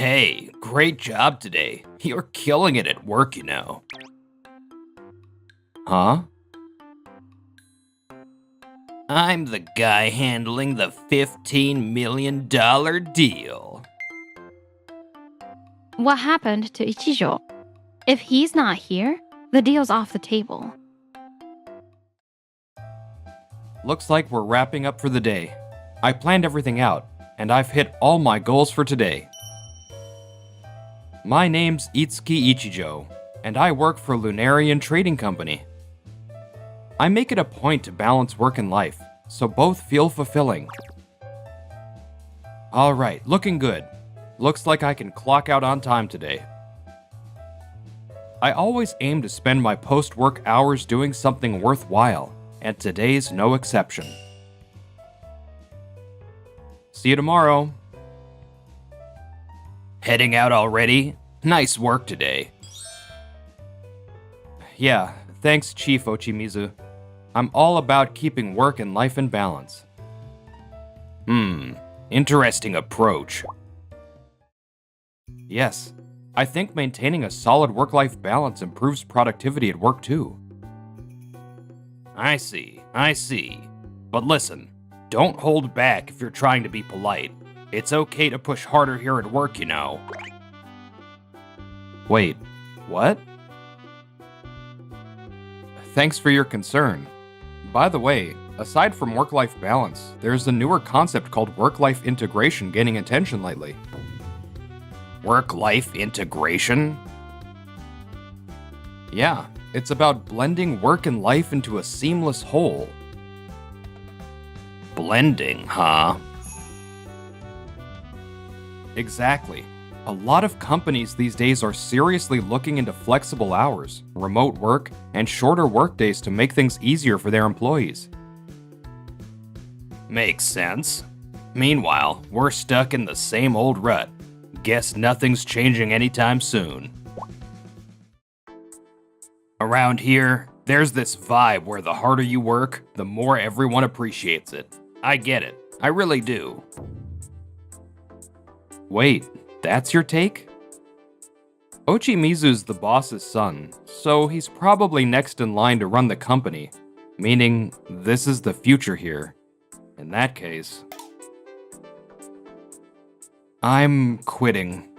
Hey, great job today. You're killing it at work, you know. Huh? I'm the guy handling the $15 million deal. What happened to Ichijo? If he's not here, the deal's off the table. Looks like we're wrapping up for the day. I planned everything out, and I've hit all my goals for today. My name's Itsuki Ichijo, and I work for Lunarian Trading Company. I make it a point to balance work and life, so both feel fulfilling. Alright, looking good. Looks like I can clock out on time today. I always aim to spend my post-work hours doing something worthwhile, and today's no exception. See you tomorrow. Heading out already? Nice work today. Yeah, thanks, Chief Ochimizu. I'm all about keeping work and life in balance. Interesting approach. Yes, I think maintaining a solid work-life balance improves productivity at work too. I see. But listen, don't hold back if you're trying to be polite. It's okay to push harder here at work, you know. Wait, what? Thanks for your concern. By the way, aside from work-life balance, there's a newer concept called work-life integration gaining attention lately. Work-life integration? Yeah, it's about blending work and life into a seamless whole. Blending, huh? Exactly. A lot of companies these days are seriously looking into flexible hours, remote work, and shorter workdays to make things easier for their employees. Makes sense. Meanwhile, we're stuck in the same old rut. Guess nothing's changing anytime soon. Around here, there's this vibe where the harder you work, the more everyone appreciates it. I get it. I really do. Wait, that's your take? Ochimizu's the boss's son, so he's probably next in line to run the company, meaning this is the future here. In that case, I'm quitting.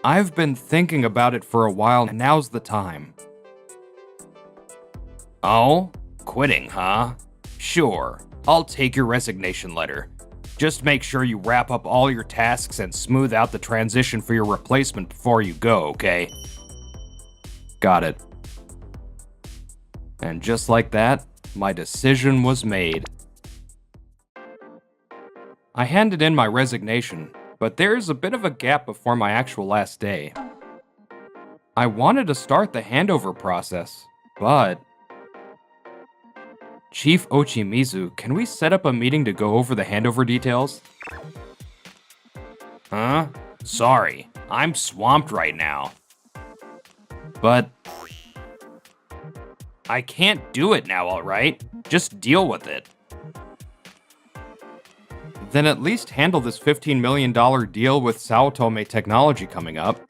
I've been thinking about it for a while, and now's the time. Oh? Quitting, huh? Sure, I'll take your resignation letter. Just make sure you wrap up all your tasks and smooth out the transition for your replacement before you go, okay? Got it. And just like that, my decision was made. I handed in my resignation, but there's a bit of a gap before my actual last day. I wanted to start the handover process, but... Chief Ochimizu, can we set up a meeting to go over the handover details? Huh? Sorry, I'm swamped right now. But... I can't do it now, alright? Just deal with it. Then at least handle this $15 million deal with Sao Tome Technology coming up.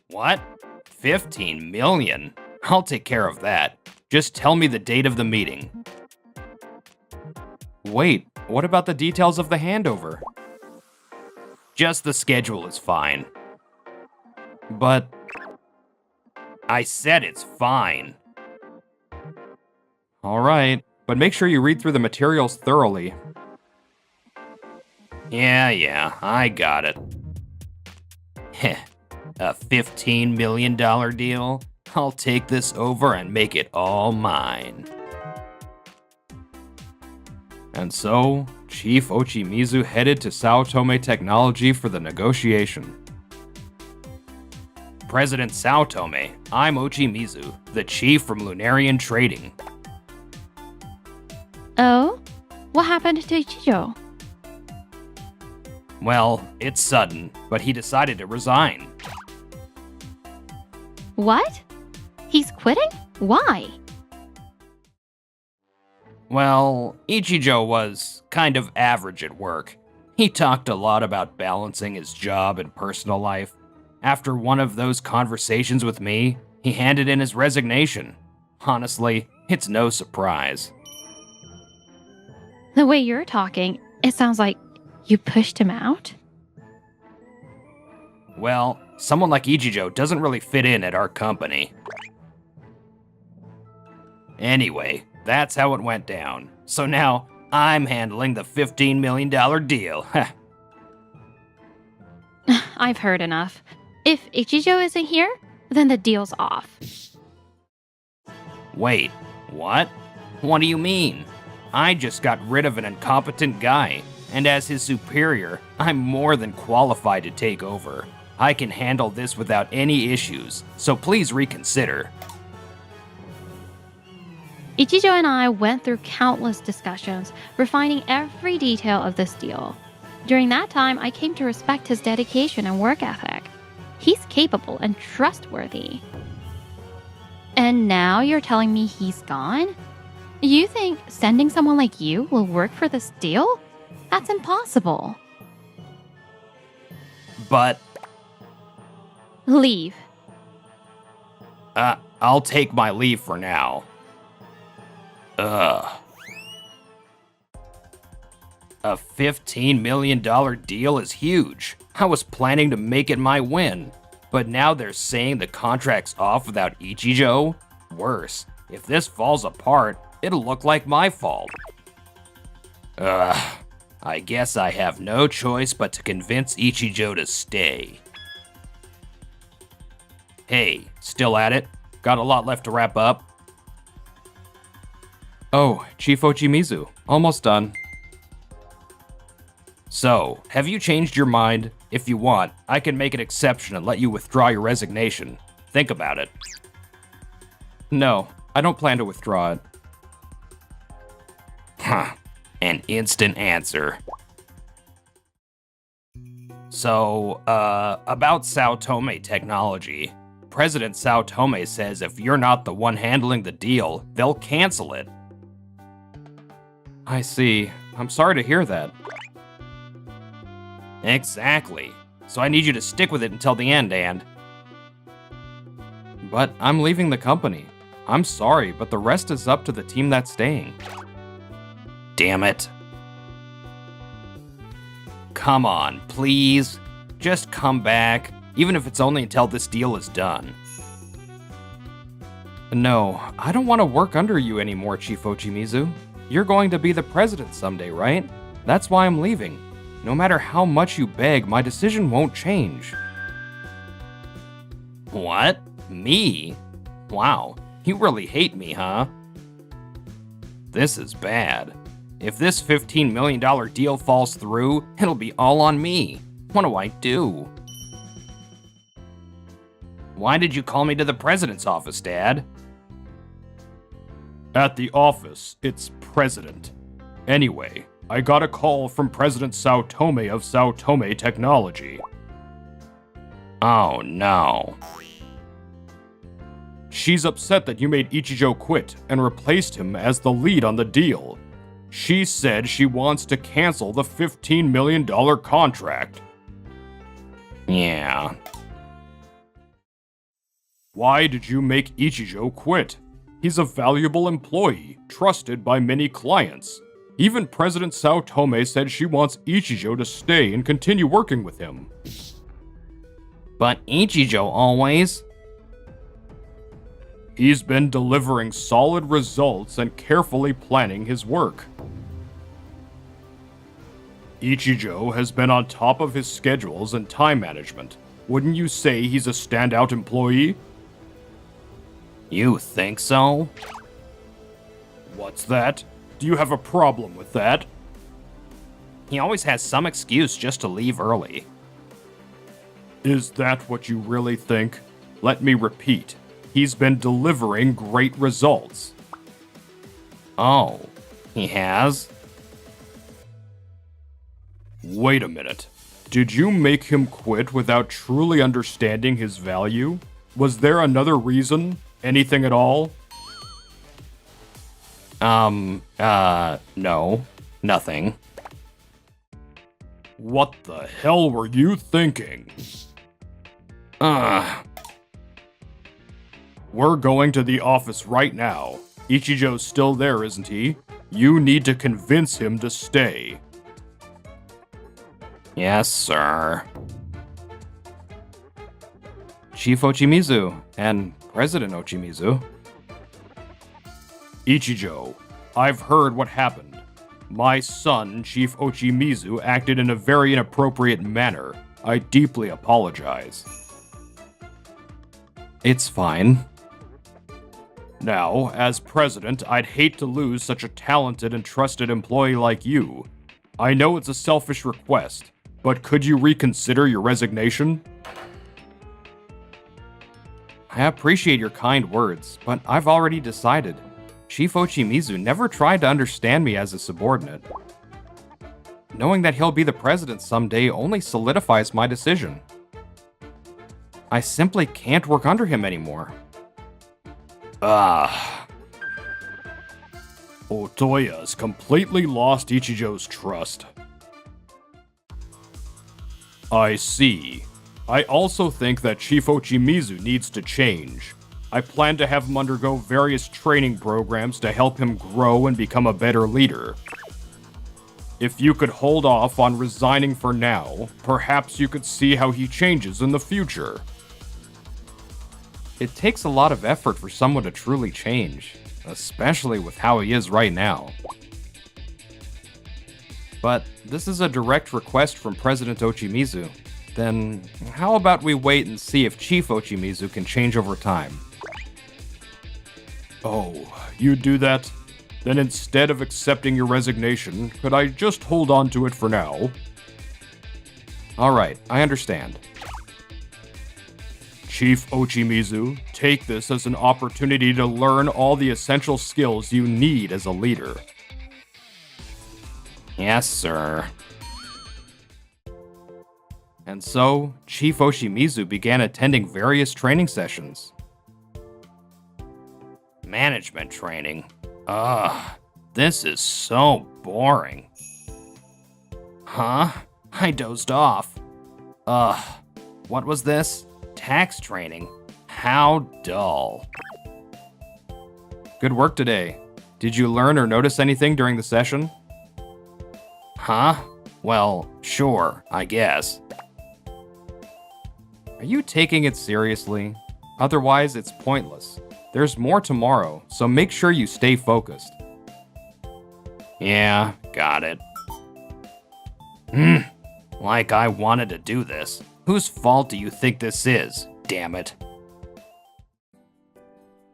What? 15 million? I'll take care of that. Just tell me the date of the meeting. Wait, what about the details of the handover? Just the schedule is fine. But... I said it's fine. Alright, but make sure you read through the materials thoroughly. Yeah, I got it. Heh, a $15 million deal? I'll take this over and make it all mine. And so, Chief Ochimizu headed to Sao Tome Technology for the negotiation. President Sao Tome, I'm Ochimizu, the chief from Lunarian Trading. Oh? What happened to Ichijo? Well, it's sudden, but he decided to resign. What? He's quitting? Why? Well, Ichijo was kind of average at work. He talked a lot about balancing his job and personal life. After one of those conversations with me, he handed in his resignation. Honestly, it's no surprise. The way you're talking, it sounds like you pushed him out? Well, someone like Ichijo doesn't really fit in at our company. Anyway, that's how it went down. So now, I'm handling the $15 million deal. I've heard enough. If Ichijo isn't here, then the deal's off. Wait, what? What do you mean? I just got rid of an incompetent guy, and as his superior, I'm more than qualified to take over. I can handle this without any issues, so please reconsider. Ichijo and I went through countless discussions, refining every detail of this deal. During that time, I came to respect his dedication and work ethic. He's capable and trustworthy. And now you're telling me he's gone? You think sending someone like you will work for this deal? That's impossible. But, Leave. I'll take my leave for now. Ugh. A $15 million deal is huge. I was planning to make it my win. But now they're saying the contract's off without Ichijo? Worse, if this falls apart, it'll look like my fault. I guess I have no choice but to convince Ichijo to stay. Hey, still at it? Got a lot left to wrap up. Oh, Chief Ochimizu, almost done. So, have you changed your mind? If you want, I can make an exception and let you withdraw your resignation. Think about it. No, I don't plan to withdraw it. Huh, an instant answer. So, about Sao Tome Technology. President Sao Tome says if you're not the one handling the deal, they'll cancel it. I see. I'm sorry to hear that. Exactly. So I need you to stick with it until the end, and... But I'm leaving the company. I'm sorry, but the rest is up to the team that's staying. Damn it. Come on, please. Just come back, even if it's only until this deal is done. No, I don't want to work under you anymore, Chief Ochimizu. You're going to be the president someday, right? That's why I'm leaving. No matter how much you beg, my decision won't change. What? Me? Wow, you really hate me, huh? This is bad. If this $15 million deal falls through, it'll be all on me. What do I do? Why did you call me to the president's office, Dad? At the office, it's president. Anyway, I got a call from President Sao Tome of Sao Tome Technology. Oh no. She's upset that you made Ichijo quit and replaced him as the lead on the deal. She said she wants to cancel the $15 million contract. Yeah. Why did you make Ichijo quit? He's a valuable employee, trusted by many clients. Even President Sao Tome said she wants Ichijo to stay and continue working with him. But Ichijo always... He's been delivering solid results and carefully planning his work. Ichijo has been on top of his schedules and time management. Wouldn't you say he's a standout employee? You think so? What's that? Do you have a problem with that? He always has some excuse just to leave early. Is that what you really think? Let me repeat. He's been delivering great results. Oh, he has? Wait a minute. Did you make him quit without truly understanding his value? Was there another reason? Anything at all? No. Nothing. What the hell were you thinking? We're going to the office right now. Ichijo's still there, isn't he? You need to convince him to stay. Yes, sir. Chief Ochimizu and President Ochimizu. Ichijo, I've heard what happened. My son, Chief Ochimizu, acted in a very inappropriate manner. I deeply apologize. It's fine. Now, as president, I'd hate to lose such a talented and trusted employee like you. I know it's a selfish request, but could you reconsider your resignation? I appreciate your kind words, but I've already decided. Chief Ochimizu never tried to understand me as a subordinate. Knowing that he'll be the president someday only solidifies my decision. I simply can't work under him anymore. Otoya's completely lost Ichijo's trust. I see. I also think that Chief Ochimizu needs to change. I plan to have him undergo various training programs to help him grow and become a better leader. If you could hold off on resigning for now, perhaps you could see how he changes in the future. It takes a lot of effort for someone to truly change, especially with how he is right now. But this is a direct request from President Ochimizu. Then how about we wait and see if Chief Ochimizu can change over time? Oh, you'd do that? Then instead of accepting your resignation, could I just hold on to it for now? Alright, I understand. Chief Ochimizu, take this as an opportunity to learn all the essential skills you need as a leader. Yes, sir. And so, Chief Ochimizu began attending various training sessions. Management training? Ugh, this is so boring. Huh? I dozed off. Ugh, what was this? Tax training? How dull. Good work today. Did you learn or notice anything during the session? Huh? Well, sure, I guess. Are you taking it seriously? Otherwise, it's pointless. There's more tomorrow, so make sure you stay focused. Yeah, got it. Like I wanted to do this. Whose fault do you think this is, damn it?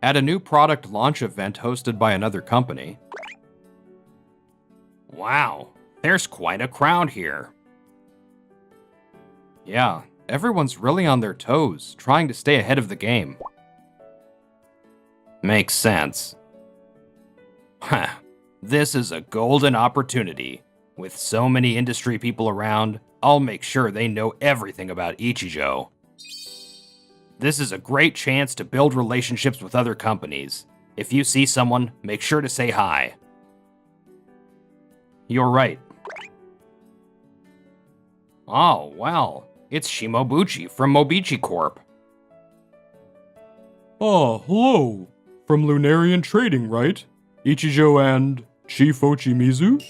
At a new product launch event hosted by another company. Wow, there's quite a crowd here. Yeah, everyone's really on their toes, trying to stay ahead of the game. Makes sense. This is a golden opportunity. With so many industry people around, I'll make sure they know everything about Ichijo. This is a great chance to build relationships with other companies. If you see someone, make sure to say hi. You're right. Oh, well, it's Shimobuchi from Mobichi Corp. Oh, hello. From Lunarian Trading, right? Ichijo and Chief Ochimizu?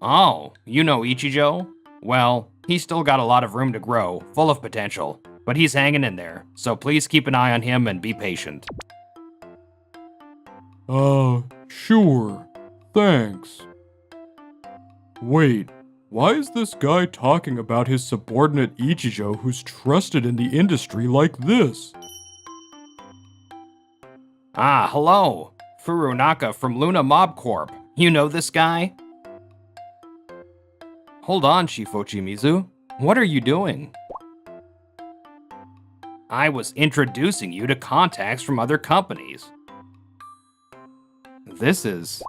Oh, you know Ichijo? Well, he's still got a lot of room to grow, full of potential, but he's hanging in there, so please keep an eye on him and be patient. Sure. Thanks. Wait, why is this guy talking about his subordinate Ichijo who's trusted in the industry like this? Ah, hello. Furunaka from Luna Mob Corp. You know this guy? Hold on, Chief Ochimizu. What are you doing? I was introducing you to contacts from other companies. This is...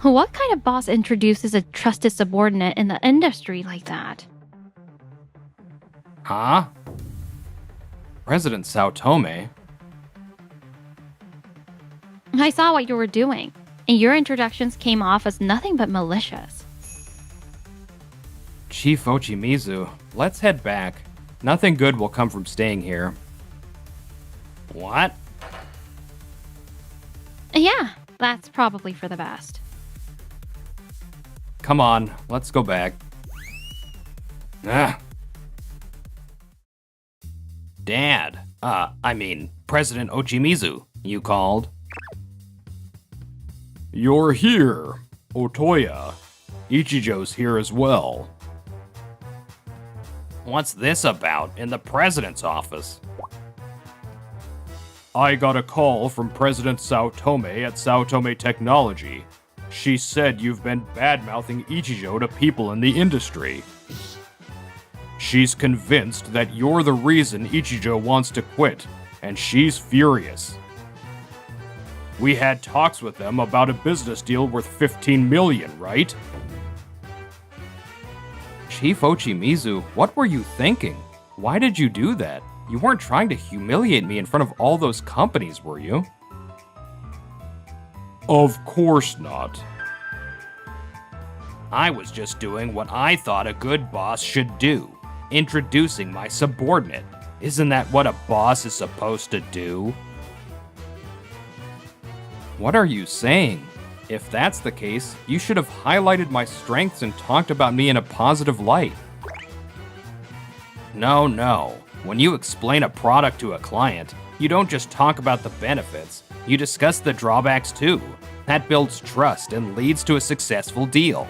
What kind of boss introduces a trusted subordinate in the industry like that? Huh? President Saotome? I saw what you were doing, and your introductions came off as nothing but malicious. Chief Ochimizu, let's head back. Nothing good will come from staying here. What? Yeah, that's probably for the best. Come on, let's go back. Ah. Dad, President Ochimizu, you called. You're here, Otoya. Ichijo's here as well. What's this about in the president's office? I got a call from President Sao Tome at Sao Tome Technology. She said you've been bad-mouthing Ichijo to people in the industry. She's convinced that you're the reason Ichijo wants to quit, and she's furious. We had talks with them about a business deal worth 15 million, right? Chief Ochimizu, what were you thinking? Why did you do that? You weren't trying to humiliate me in front of all those companies, were you? Of course not. I was just doing what I thought a good boss should do. Introducing my subordinate. Isn't that what a boss is supposed to do? What are you saying? If that's the case, you should have highlighted my strengths and talked about me in a positive light. No. When you explain a product to a client, you don't just talk about the benefits, you discuss the drawbacks too. That builds trust and leads to a successful deal.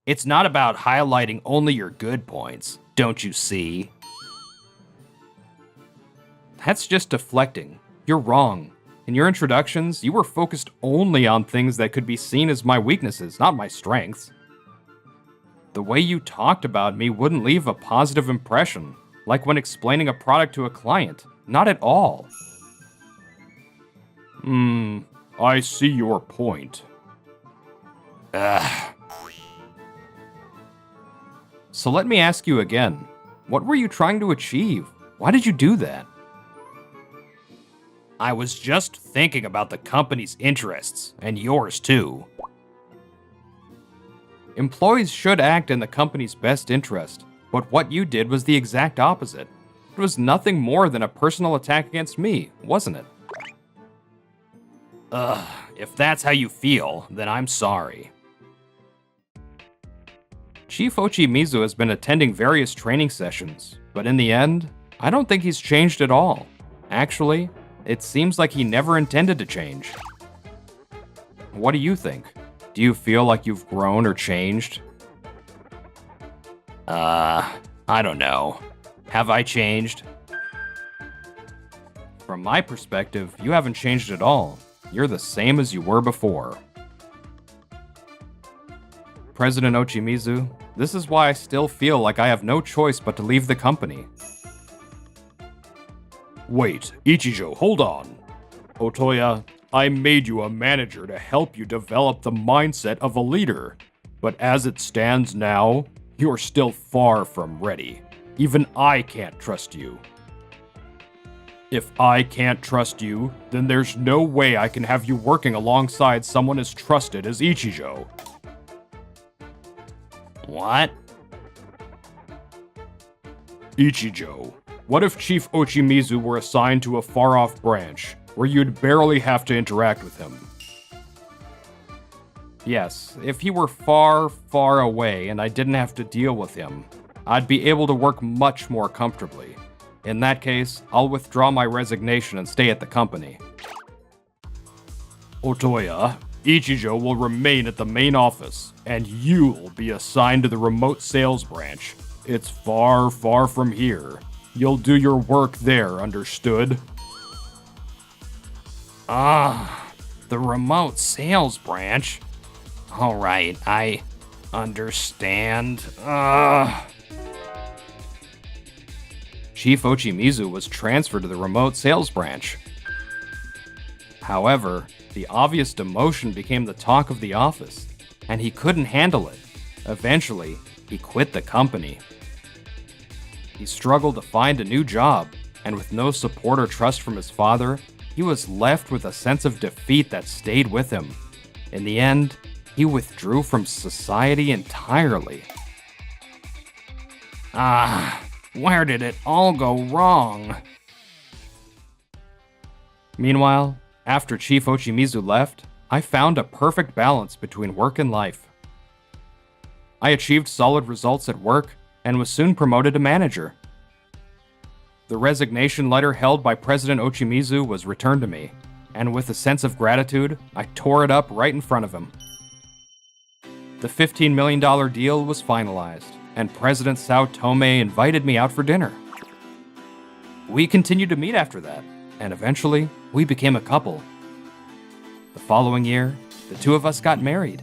It's not about highlighting only your good points, don't you see? That's just deflecting. You're wrong. In your introductions, you were focused only on things that could be seen as my weaknesses, not my strengths. The way you talked about me wouldn't leave a positive impression, like when explaining a product to a client. Not at all. I see your point. So let me ask you again. What were you trying to achieve? Why did you do that? I was just thinking about the company's interests, and yours too. Employees should act in the company's best interest, but what you did was the exact opposite. It was nothing more than a personal attack against me, wasn't it? If that's how you feel, then I'm sorry. Chief Ochimizu has been attending various training sessions, but in the end, I don't think he's changed at all. Actually, it seems like he never intended to change. What do you think? Do you feel like you've grown or changed? I don't know. Have I changed? From my perspective, you haven't changed at all. You're the same as you were before. President Ochimizu, this is why I still feel like I have no choice but to leave the company. Wait, Ichijo, hold on. Otoya, I made you a manager to help you develop the mindset of a leader. But as it stands now, you're still far from ready. Even I can't trust you. If I can't trust you, then there's no way I can have you working alongside someone as trusted as Ichijo. What? Ichijo, what if Chief Ochimizu were assigned to a far-off branch, where you'd barely have to interact with him? Yes, if he were far, far away and I didn't have to deal with him, I'd be able to work much more comfortably. In that case, I'll withdraw my resignation and stay at the company. Otoya, Ichijo will remain at the main office, and you'll be assigned to the remote sales branch. It's far, far from here. You'll do your work there, understood? The remote sales branch? Alright, I understand. Chief Ochimizu was transferred to the remote sales branch. However, the obvious demotion became the talk of the office, and he couldn't handle it. Eventually, he quit the company. He struggled to find a new job, and with no support or trust from his father, he was left with a sense of defeat that stayed with him. In the end, he withdrew from society entirely. Where did it all go wrong? Meanwhile, after Chief Ochimizu left, I found a perfect balance between work and life. I achieved solid results at work and was soon promoted to manager. The resignation letter held by President Ochimizu was returned to me, and with a sense of gratitude, I tore it up right in front of him. The $15 million deal was finalized, and President Sao Tome invited me out for dinner. We continued to meet after that, and eventually, we became a couple. The following year, the two of us got married.